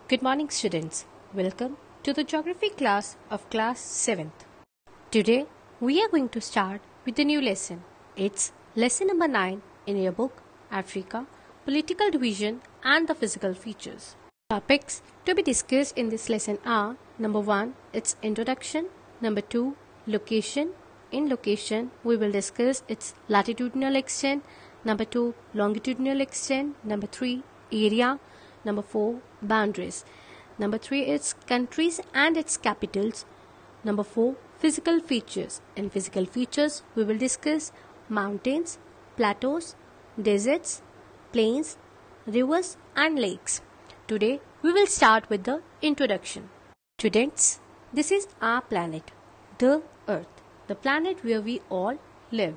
Good morning, students. Welcome to the geography class of class 7th. Today, we are going to start with a new lesson. It's lesson number 9 in your book, Africa, Political Division and the Physical Features. Topics to be discussed in this lesson are: number 1, its introduction; number 2, location. In location, we will discuss its latitudinal extent; number 2, longitudinal extent; number 3, area; number 4, boundaries; number 3, its countries and its capitals; number 4, physical features. In physical features, we will discuss mountains, plateaus, deserts, plains, rivers and lakes. Today, we will start with the introduction. Students, this is our planet, the Earth, the planet where we all live.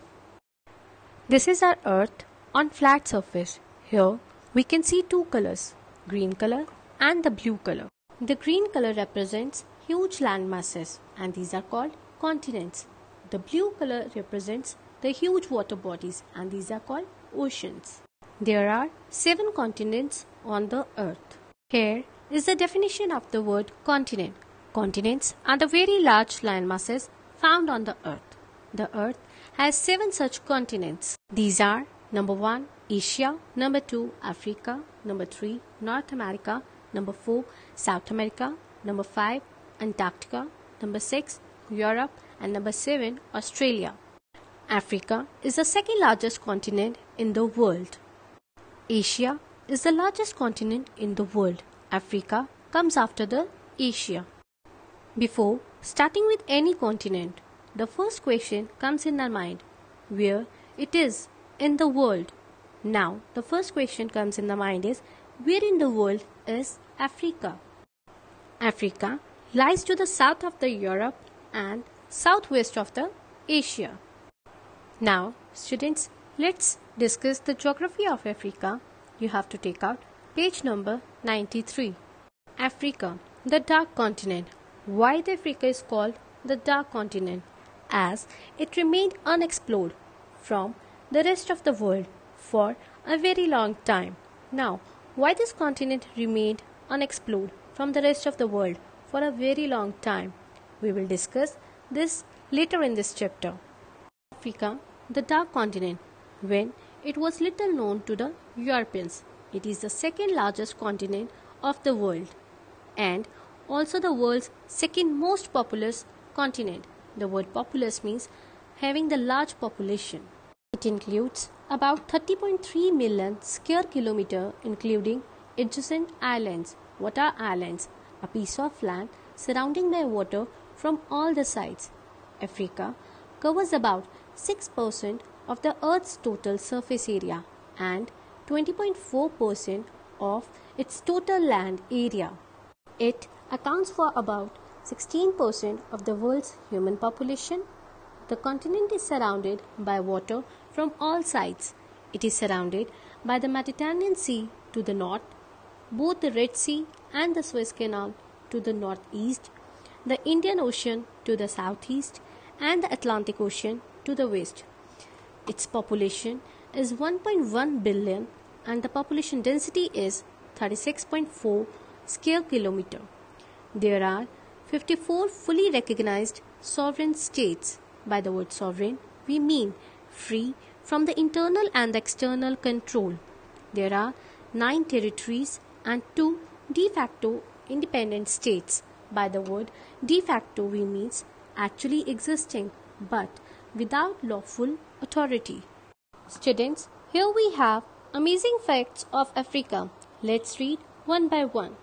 This is our Earth on flat surface. Here, we can see two colors, green color and the blue color. The green color represents huge land masses and these are called continents. The blue color represents the huge water bodies and these are called oceans. There are 7 continents on the Earth. Here is the definition of the word continent. Continents are the very large land masses found on the Earth. The Earth has 7 such continents. These are: number 1, Asia; number 2, Africa; number 3, North America; number 4, South America; number 5, Antarctica; number 6, Europe; and number 7, Australia. Africa is the second largest continent in the world. Asia is the largest continent in the world. Africa comes after the Asia. Before starting with any continent, the first question comes in our mind: where it is in the world? Now, the first question comes in the mind is: where in the world is Africa? Africa lies to the south of the Europe and southwest of the Asia. Now, students, let's discuss the geography of Africa. You have to take out page number 93. Africa, the dark continent. Why the Africa is called the dark continent? As it remained unexplored from the rest of the world for a very long time. Now, why this continent remained unexplored from the rest of the world for a very long time? We will discuss this later in this chapter. Africa, the dark continent, when it was little known to the Europeans. It is the second largest continent of the world and also the world's second most populous continent. The word populous means having the large population. It includes about 30.3 million square kilometer, including adjacent islands. What are islands? A piece of land surrounding by water from all the sides. Africa covers about 6% of the Earth's total surface area and 20.4% of its total land area. It accounts for about 16% of the world's human population. The continent is surrounded by water from all sides. It is surrounded by the Mediterranean Sea to the north, both the Red Sea and the Suez Canal to the northeast, the Indian Ocean to the southeast, and the Atlantic Ocean to the west. Its population is 1.1 billion and the population density is 36.4 square kilometer. There are 54 fully recognized sovereign states. By the word sovereign, we mean free from the internal and the external control. There are 9 territories and 2 de facto independent states. By the word de facto, we means actually existing but without lawful authority. Students, here we have amazing facts of Africa. Let's read one by one.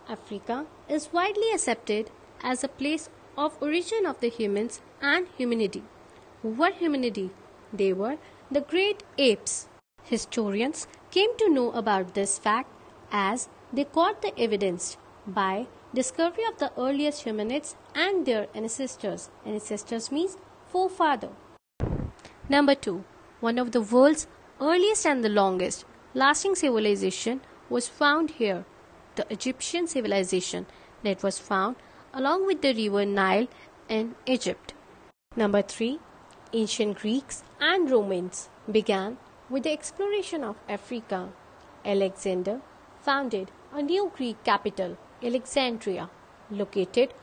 Africa is widely accepted as a place of origin of the humans and humanity. Who were humanity? They were the great apes. Historians came to know about this fact as they got the evidence by discovery of the earliest hominids and their ancestors. Ancestors means forefather. Number 2. One of the world's earliest and the longest lasting civilization was found here. The Egyptian civilization that was found along with the river Nile in Egypt. Number 3. Ancient Greeks and Romans began with the exploration of Africa. Alexander founded a new Greek capital, Alexandria, located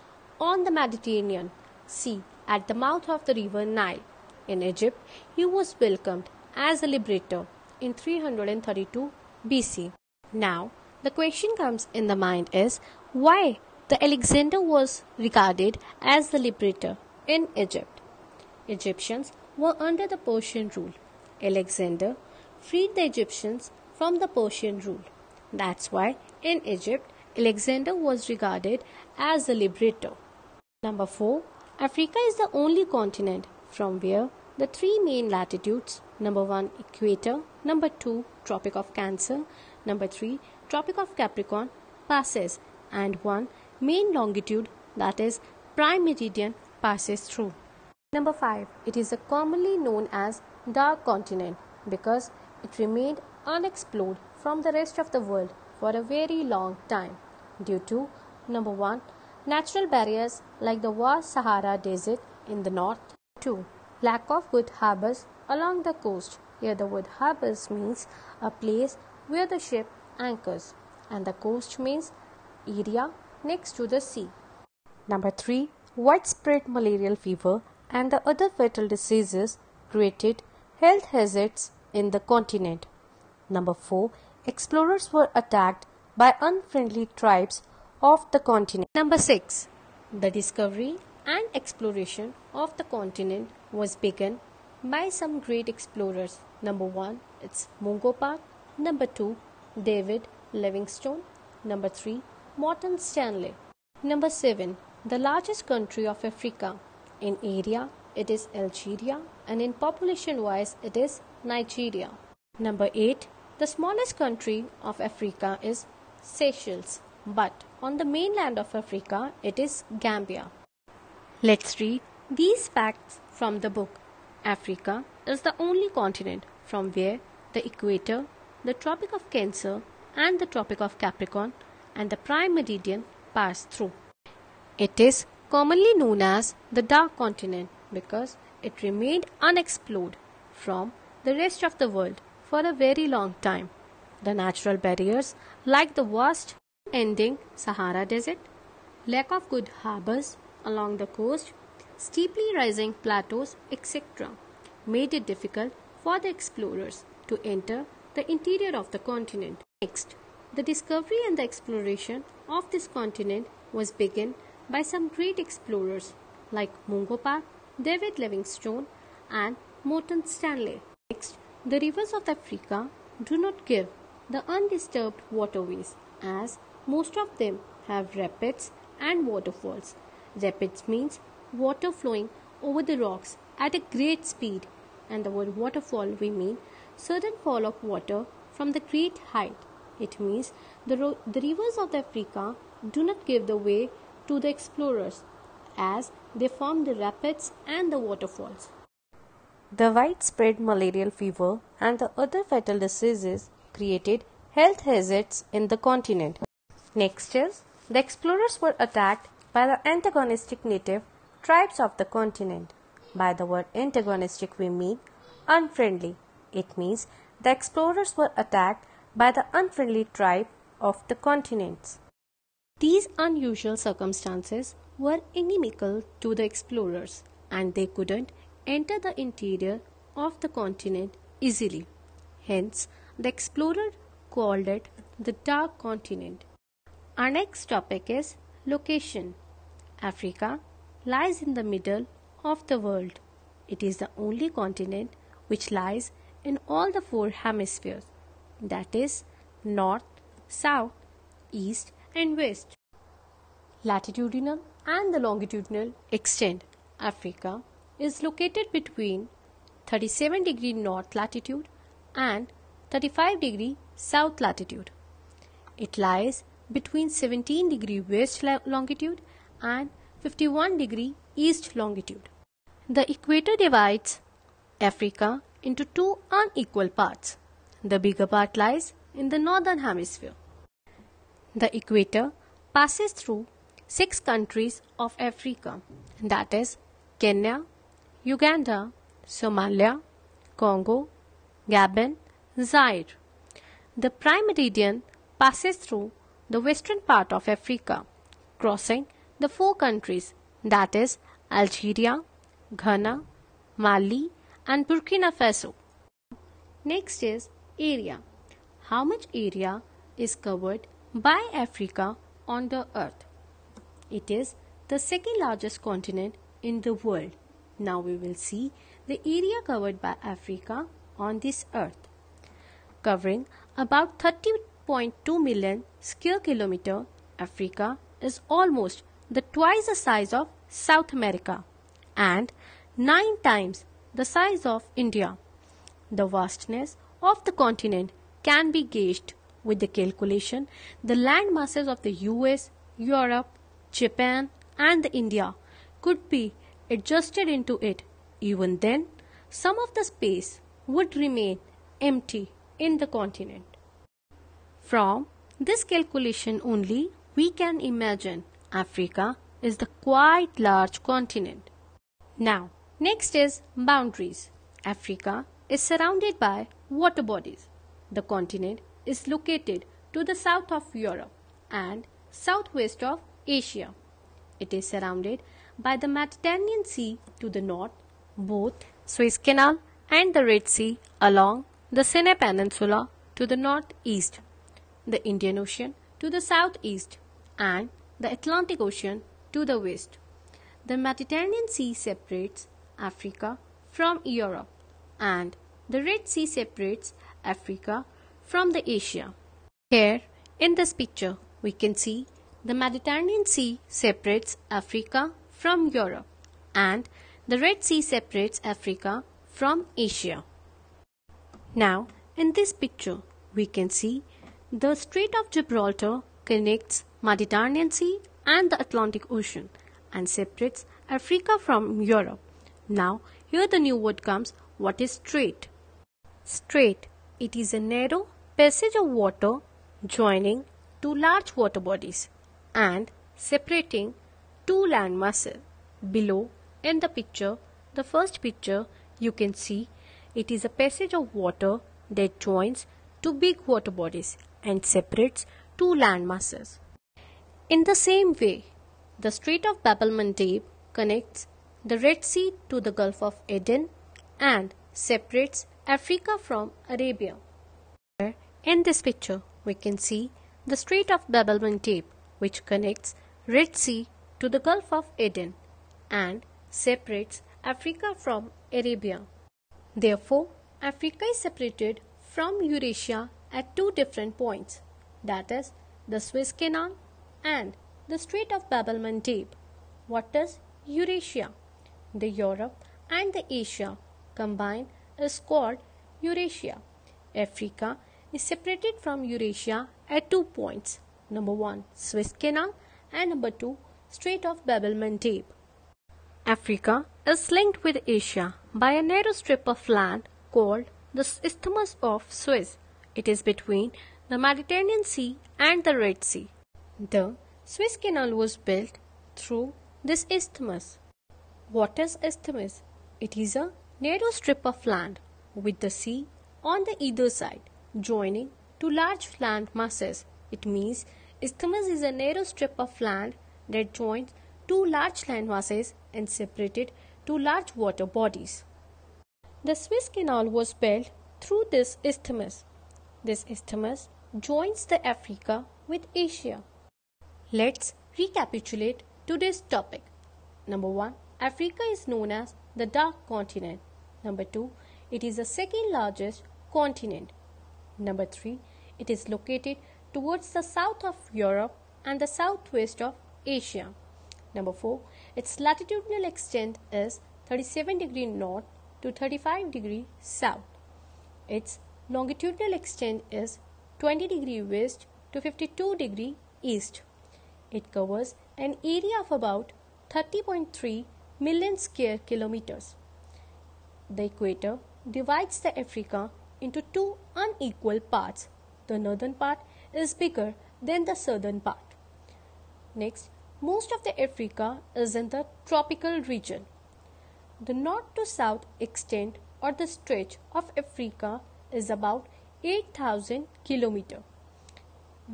on the Mediterranean Sea at the mouth of the river Nile. In Egypt, he was welcomed as a liberator in 332 BC. Now, the question comes in the mind is why the Alexander was regarded as the liberator in Egypt. Egyptians were under the Persian rule. Alexander freed the Egyptians from the Persian rule. That's why in Egypt, Alexander was regarded as the liberator. Number 4. Africa is the only continent from where the three main latitudes, number 1 equator, number 2 Tropic of Cancer, number 3 Tropic of Capricorn passes, and one main longitude, that is prime meridian, passes through. Number 5. It is commonly known as dark continent because it remained unexplored from the rest of the world for a very long time due to number 1 natural barriers like the vast Sahara Desert in the north, 2 lack of good harbors along the coast. Here the word harbors means a place where the ship anchors, and the coast means area next to the sea. Number 3. Widespread malarial fever and the other fatal diseases created health hazards in the continent. Number 4. Explorers were attacked by unfriendly tribes of the continent. Number 6. The discovery and exploration of the continent was begun by some great explorers. Number 1. It's Mungo Park. Number 2. David Livingstone. Number 3. Morton Stanley. Number 7. The largest country of Africa. In area, it is Algeria, and in population wise, it is Nigeria. Number 8. The smallest country of Africa is Seychelles, but on the mainland of Africa, it is Gambia. Let's read these facts from the book. Africa is the only continent from where the equator, the Tropic of Cancer, and the Tropic of Capricorn and the prime meridian pass through. It is commonly known as the dark continent because it remained unexplored from the rest of the world for a very long time. The natural barriers like the vast ending Sahara Desert, lack of good harbors along the coast, steeply rising plateaus, etc., made it difficult for the explorers to enter the interior of the continent. Next, the discovery and the exploration of this continent was begun by some great explorers like Mungo Park, David Livingstone, and Morton Stanley. Next, the rivers of Africa do not give the undisturbed waterways, as most of them have rapids and waterfalls. Rapids means water flowing over the rocks at a great speed, and the word waterfall we mean sudden fall of water from the great height. It means the rivers of Africa do not give the way to the explorers, as they form the rapids and the waterfalls. The widespread malarial fever and the other fatal diseases created health hazards in the continent. Next is, the explorers were attacked by the antagonistic native tribes of the continent. By the word antagonistic we mean unfriendly. It means the explorers were attacked by the unfriendly tribe of the continents. These unusual circumstances were inimical to the explorers, and they couldn't enter the interior of the continent easily. Hence, the explorer called it the Dark Continent. Our next topic is location. Africa lies in the middle of the world. It is the only continent which lies in all the four hemispheres, that is, north, south, east, and west. Latitudinal and the longitudinal extent. Africa is located between 37 degree north latitude and 35 degree south latitude. It lies between 17 degree west longitude and 51 degree east longitude. The equator divides Africa into two unequal parts. The bigger part lies in the northern hemisphere. The equator passes through 6 countries of Africa, that is Kenya, Uganda, Somalia, Congo, Gabon, Zaire. The prime meridian passes through the western part of Africa, crossing the four countries, that is Algeria, Ghana, Mali and Burkina Faso. Next is area. How much area is covered by Africa on the earth? It is the second largest continent in the world. Now we will see the area covered by Africa on this earth. Covering about 30.2 million square kilometer, Africa is almost the twice the size of South America and 9 times the size of India. The vastness of the continent can be gauged with the calculation the land masses of the US, Europe, Japan and India could be adjusted into it. Even then, some of the space would remain empty in the continent. From this calculation only, we can imagine Africa is the quite large continent. Now, next is boundaries. Africa is surrounded by water bodies. The continent is located to the south of Europe and southwest of Asia. It is surrounded by the Mediterranean Sea to the north, both Suez Canal and the Red Sea along the Sinai Peninsula to the northeast, the Indian Ocean to the southeast, and the Atlantic Ocean to the west. The Mediterranean Sea separates Africa from Europe, and the Red Sea separates Africa from the Asia. Here in this picture, we can see the Mediterranean Sea separates Africa from Europe, and the Red Sea separates Africa from Asia. Now, in this picture, we can see the Strait of Gibraltar connects Mediterranean Sea and the Atlantic Ocean and separates Africa from Europe. Now, here the new word comes. What is strait? Strait. It is a narrow passage of water joining two large water bodies and separating two land masses. Below in the picture, the first picture, you can see it is a passage of water that joins two big water bodies and separates two land masses. In the same way, the Strait of Bab el-Mandeb connects the Red Sea to the Gulf of Aden and separates Africa from Arabia. In this picture, we can see the Strait of Bab el-Mandeb, which connects Red Sea to the Gulf of Aden and separates Africa from Arabia. Therefore, Africa is separated from Eurasia at two different points, that is, the Suez Canal and the Strait of Bab el-Mandeb. What is Eurasia? The Europe and the Asia combined is called Eurasia. Africa is separated from Eurasia at 2 points. Number 1, Suez Canal, and number 2, Strait of Bab el-Mandeb. Africa is linked with Asia by a narrow strip of land called the Isthmus of Suez. It is between the Mediterranean Sea and the Red Sea. The Suez Canal was built through this isthmus. What is isthmus? It is a narrow strip of land with the sea on the either side, joining two large land masses. It means isthmus is a narrow strip of land that joins two large land masses and separated two large water bodies. The Suez Canal was built through this isthmus. This isthmus joins the Africa with Asia. Let's recapitulate today's topic. Number 1, Africa is known as the Dark Continent. Number 2, it is the second largest continent. Number 3, it is located towards the south of Europe and the southwest of Asia. Number 4, its latitudinal extent is 37 degree north to 35 degree south. Its longitudinal extent is 20 degree west to 52 degree east. It covers an area of about 30.3 million square kilometers. The equator divides the Africa into two unequal parts. The northern part is bigger than the southern part. Next, most of the Africa is in the tropical region. The north to south extent or the stretch of Africa is about 8,000 kilometers.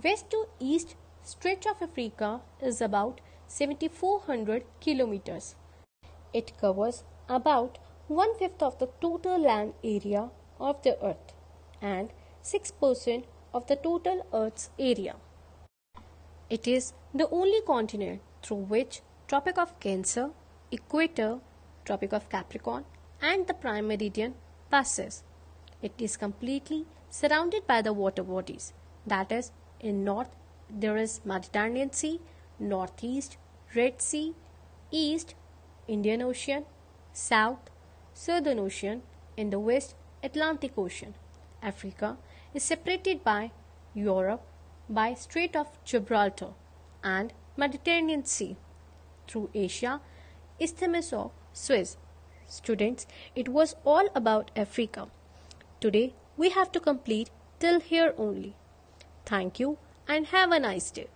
West to east Stretch of Africa is about 7,400 kilometers. It covers about one-fifth of the total land area of the Earth and 6% of the total Earth's area. It is the only continent through which Tropic of Cancer, Equator, Tropic of Capricorn and the Prime Meridian passes. It is completely surrounded by the water bodies. That is, in north there is Mediterranean Sea, northeast Red Sea, east Indian Ocean, south Southern Ocean, in the west Atlantic Ocean. Africa is separated by Europe by Strait of Gibraltar and Mediterranean Sea. Through Asia, Isthmus of Suez. Students, it was all about Africa. Today we have to complete till here only. Thank you and have a nice day.